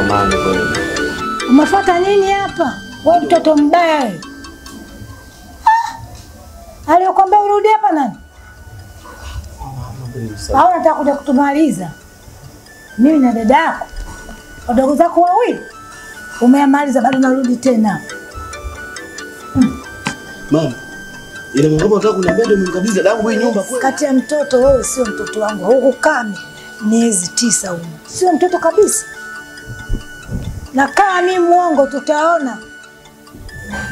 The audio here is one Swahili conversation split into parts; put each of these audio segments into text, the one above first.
amani kweli. Umefuata nini hapa? Wewe mtoto mbaya. Aliyokuambia urudi hapa nani? Au unataka kuja kutumaliza? Mimi na dada yako. Wadogo zako wawili. Umeamaliza bado narudi tena. Mama, ile mambo unataka kuniambia ndio mnikabidhi dadangu hii nyumba kweli? Kati ya mtoto wewe sio mtoto wangu. Huko kame miezi 9 huko. Sio mtoto kabisa. Na kama mimi muongo tutaona.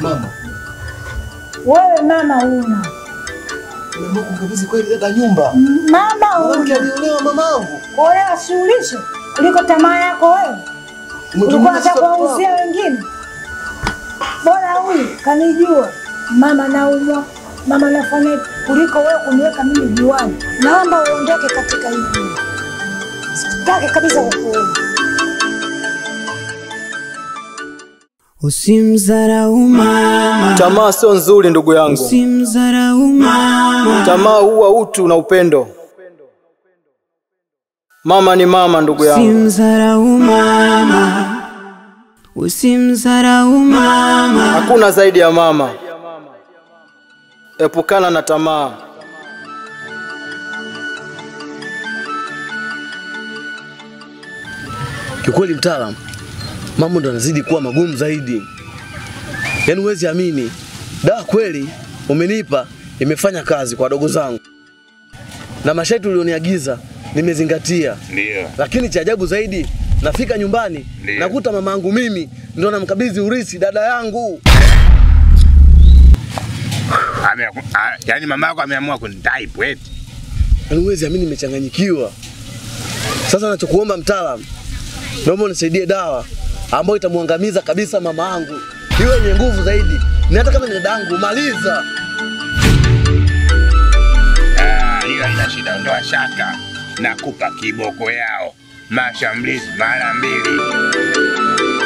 Mama. Wewe mama una. Mama kumkabidhi kweli dada nyumba? Mama una. Mwanamke aliolewa mamangu. Olewa shughulisho kuliko tamaa yako wewe. Ulikuwa unataka kuwauzia wengine. Bora huyu kanijua. Mama naumwa, mama nafanya kuliko wewe kuniweka mimi juani. Naomba uondoke katika hii nyumba. Sitaki kabisa kukuona. Usimdharau mama. Tamaa sio nzuri ndugu yangu. Usimdharau mama. Tamaa huwa utu na upendo. Mama ni mama ndugu yangu. Usimdharau mama. Usimdharau mama. Hakuna zaidi ya mama. Epukana na tamaa. Kikweli mtaalamu, mambo ndo yanazidi kuwa magumu zaidi. Yaani huwezi amini, dawa kweli umenipa imefanya kazi kwa dogo zangu. Na masharti ulioniagiza nimezingatia. Ndio. Lakini cha ajabu zaidi, nafika nyumbani nakuta mamangu mimi ndo namkabidhi urithi dada yangu. Yaani mamako ameamua kunitype eti. Yaani huwezi amini nimechanganyikiwa. Sasa nachokuomba mtaalamu, naomba unisaidie dawa ambayo itamuangamiza kabisa mama yangu. Iwe yenye nguvu zaidi. Ni hata kama ni dadangu maliza. Hiyo ina shida, ondoa shaka. Nakupa kiboko yao. Mashambulizi mara 2.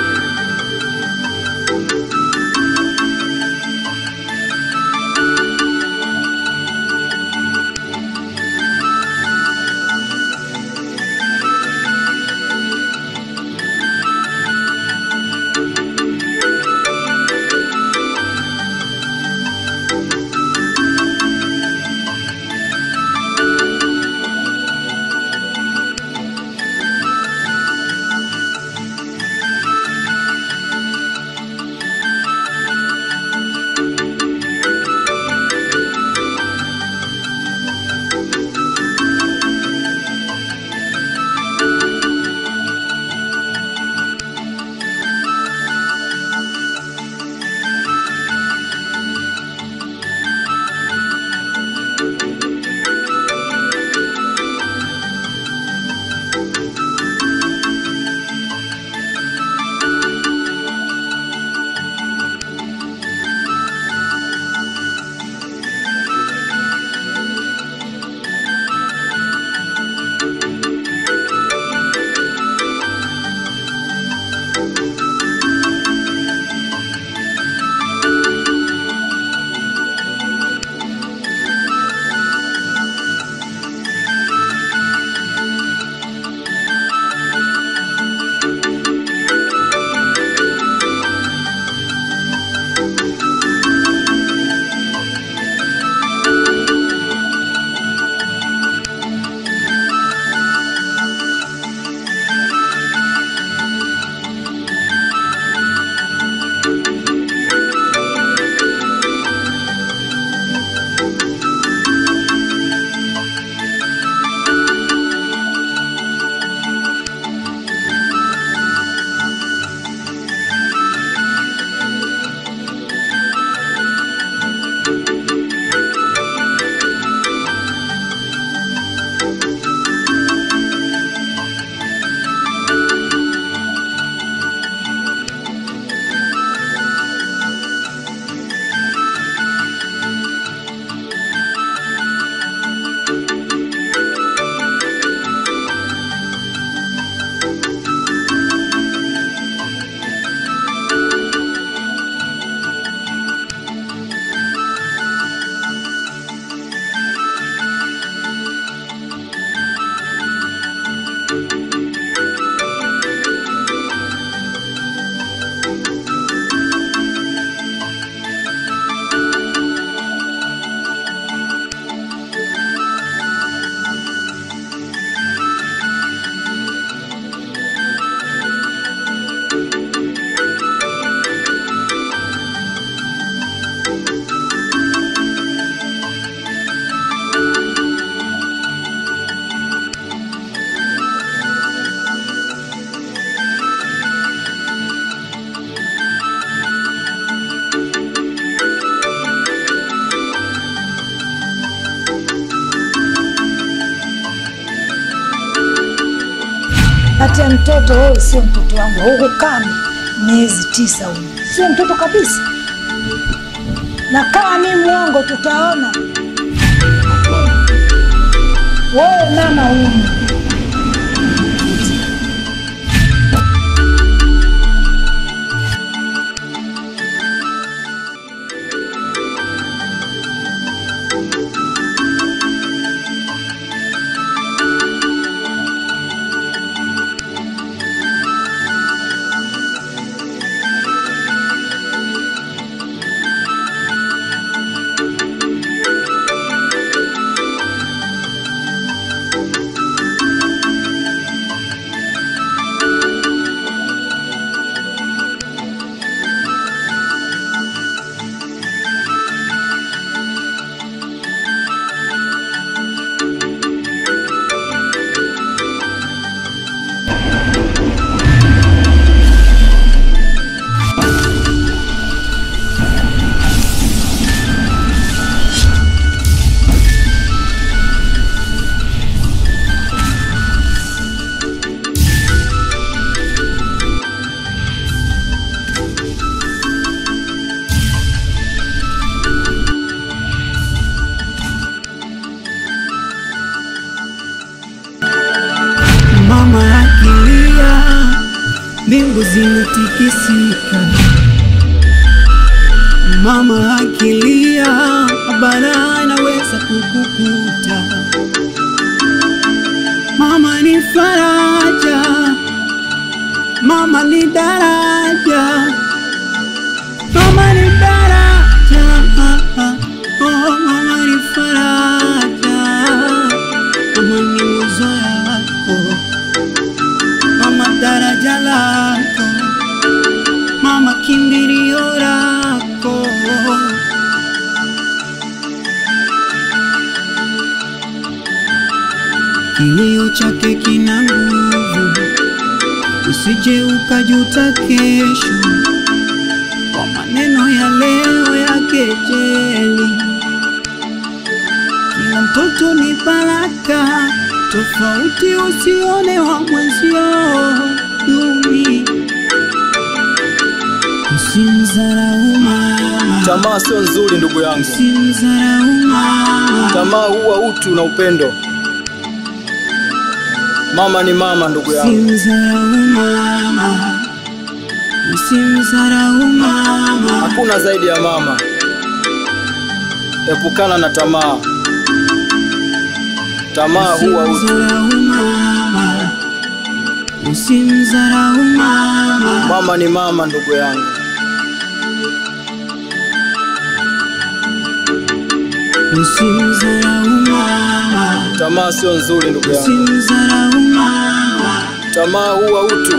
Uniletea mtoto wewe, sio mtoto wangu. Huko kama miezi 9 huyu. Sio mtoto kabisa. Na kama mimi mwongo tutaona. Wewe mama huyu. Mama akilia, mbingu zinatikisika. Mama akilia, balaa inaweza kukukuta. Mama ni faraja, mama ni daraja, mama ni daraja, oh mama ni faraja, mama ni uzo yako, mama daraja lako, mama kimbilio lako. Kilio chake kina nguvu, usije ukajuta kesho kwa maneno ya leo ya kejeli. Kila mtoto ni baraka, tofauti usione wa mwenzio duni. Usimdharau mama, Tamaa sio nzuri ndugu yangu. usimdharau mama, Tamaa huwa utu na upendo. Mama ni mama ndugu yangu. usimdharau mama, usimdharau mama. Hakuna zaidi ya mama. Epukana na tamaa. Tamaa huwa utu. Usimdharau mama, usimdharau mama. Mama ni mama ndugu yangu. Usimdharau mama, Tamaa sio nzuri ndugu yangu. usimdharau mama. Tamaa huwa utu.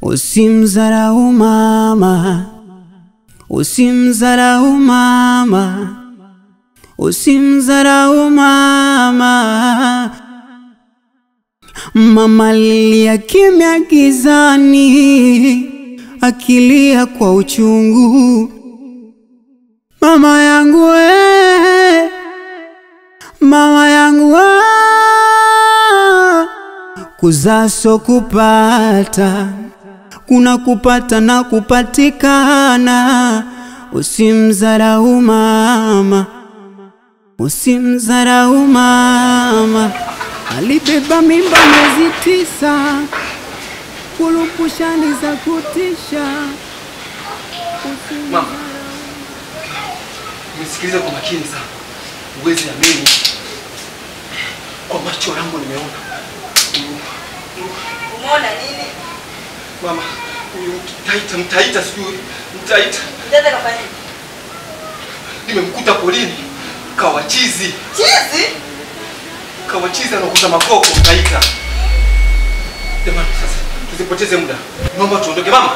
Usimdharau mama, usimdharau mama, usimdharau mama. Mama alilia kimya gizani, akilia kwa uchungu. Mama yangu we, mama yangu we, kuzaa sio kupata, kuna kupata na kupatikana. Usimdharau mama, usimdharau mama. Alibeba mimba miezi 9, kulupushani za kutisha. Mama, nisikilize kwa makini sana. Uwezi amini. Kwa macho yangu nimeona. Umeona nini? Mama, mtaita sijui. Mtaita. Dada kafanya nini? Nimemkuta polini. Kawachizi. Chizi? Kawachizi anakuta makoko mtaita. Jamani sasa tusipoteze muda. Naomba tuondoke mama.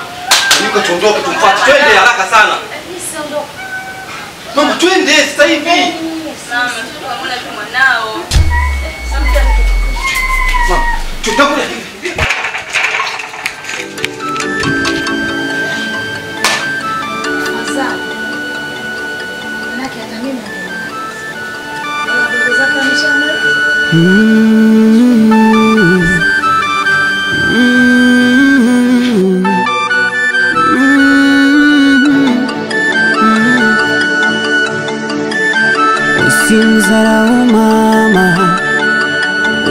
Yuko tuondoke tumfuate. Twende haraka sana. Nisiondoke. Mama twende sasa hivi. Mama, tukamwona tu mwanao. Mama, tuondoke. Usimdharau mama,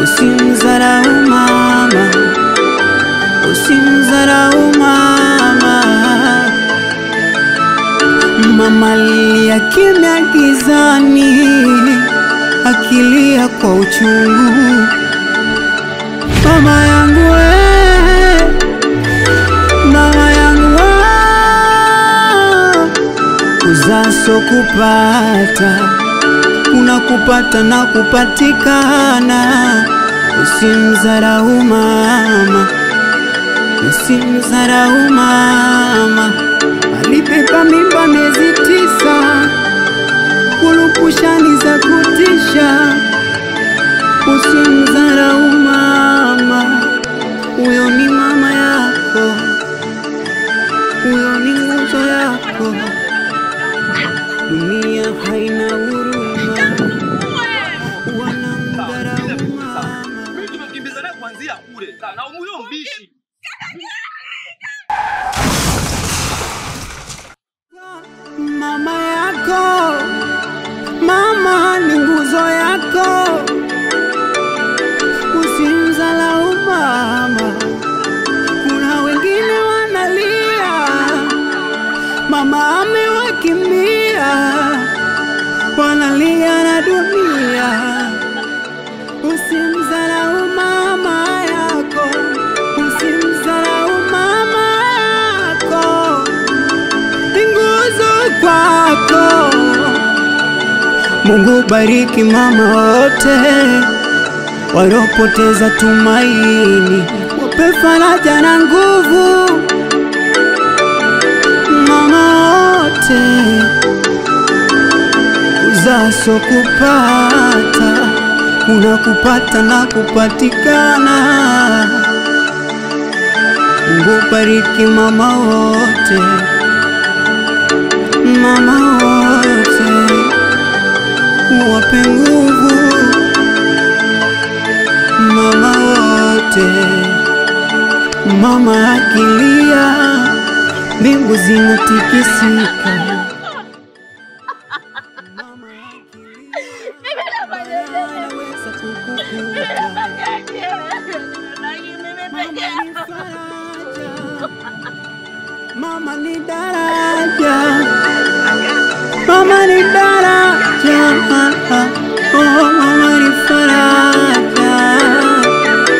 usimdharau mama, usimdharau mama. Mama alia kimya gizani, akilia kwa uchungu. Mama yangu mama yangu kuzaa sio kupata, kuna kupata na kupatikana. Usimdharau mama, usimdharau mama. Alibeba mimba miezi 9, kulupushani za kutisha. Usimdharau mama, huyo ni mama yako, huyo ni nguzo yako. Dunia haina huruma, wanamdharau mama. Mimi tumekimbiza naye kuanzia kule. Na huyo mbishi. Mama yako, mama ni nguzo yako. Usimdharau mama, kuna wengine wanalia, mama amewakimbia, wanalia na dunia. Usimdharau mama yako, usimdharau mama yako, nguzo kwako. Mungu bariki mama wote walopoteza tumaini, wape faraja na nguvu mama wote. Kuzaa sio kupata, kuna kupata na kupatikana. Mungu bariki mama wote, mama wote, wape nguvu mama wote. Mama akilia, mbingu zinatikisika. Mama akilia, anaweza kukukuta. Mama ni daraja, mama ni daraja, oh mama ni faraja,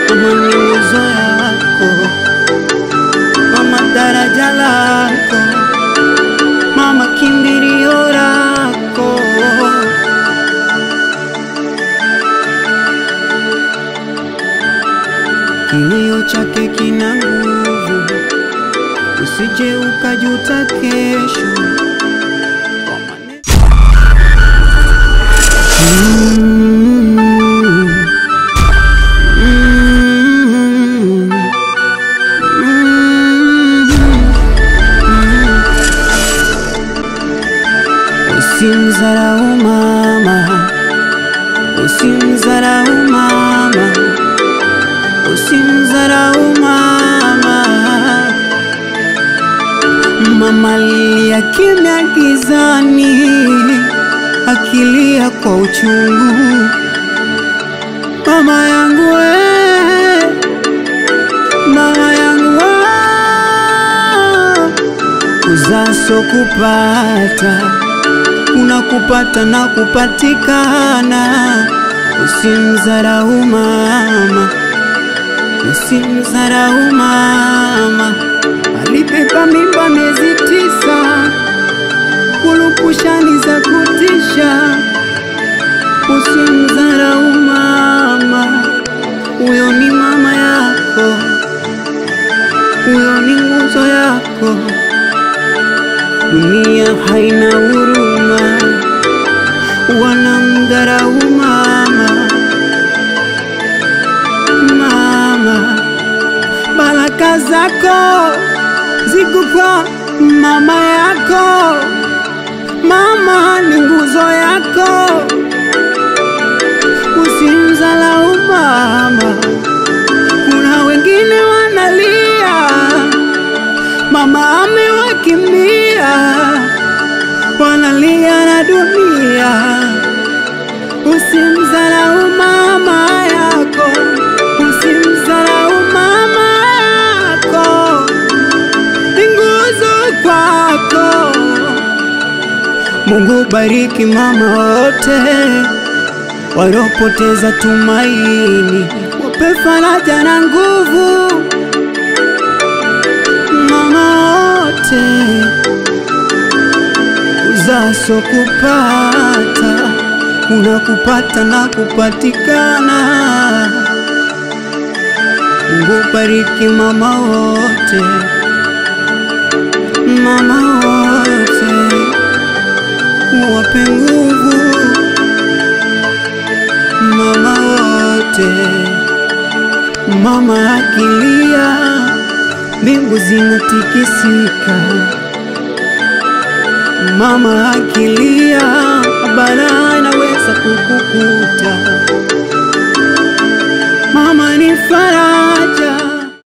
mama ni nguzo yako, mama daraja lako, mama kimbilio lako. Kilio chake kina nguvu, usije ukajuta kesho. Usimdharau mama, usimdharau mama, usimdharau mama. Mama alia kimya gizani, akilia kwa uchungu. Mama yangu mama yangu kuzaa so kupata, kuna kupata na kupatikana. Usimdharau mama, usimdharau mama. Alibeba mimba miezi 9, kulupushani za kutisha. Usimdharau mama, huyo ni mama yako, huyo ni nguzo yako. Dunia haina huruma, wanamdharau mama. Mama, baraka zako ziko kwa mama yako. Mama ni nguzo yako, usimdharau mama. Kuna wengine wanalia, mama amewakimbia, wanalia na dunia. Usimdharau mama yako, usimdharau mama yako, nguzo kwako. Mungu bariki mama wote walopoteza tumaini, wape faraja na nguvu mama wote. Uzaso kupata, kuna kupata na kupatikana. Mungu bariki mama wote, mama wote, wape nguvu mama wote. Mama akilia, mbingu zinatikisika. Mama akilia, balaa inaweza kukukuta. Mama ni faraja,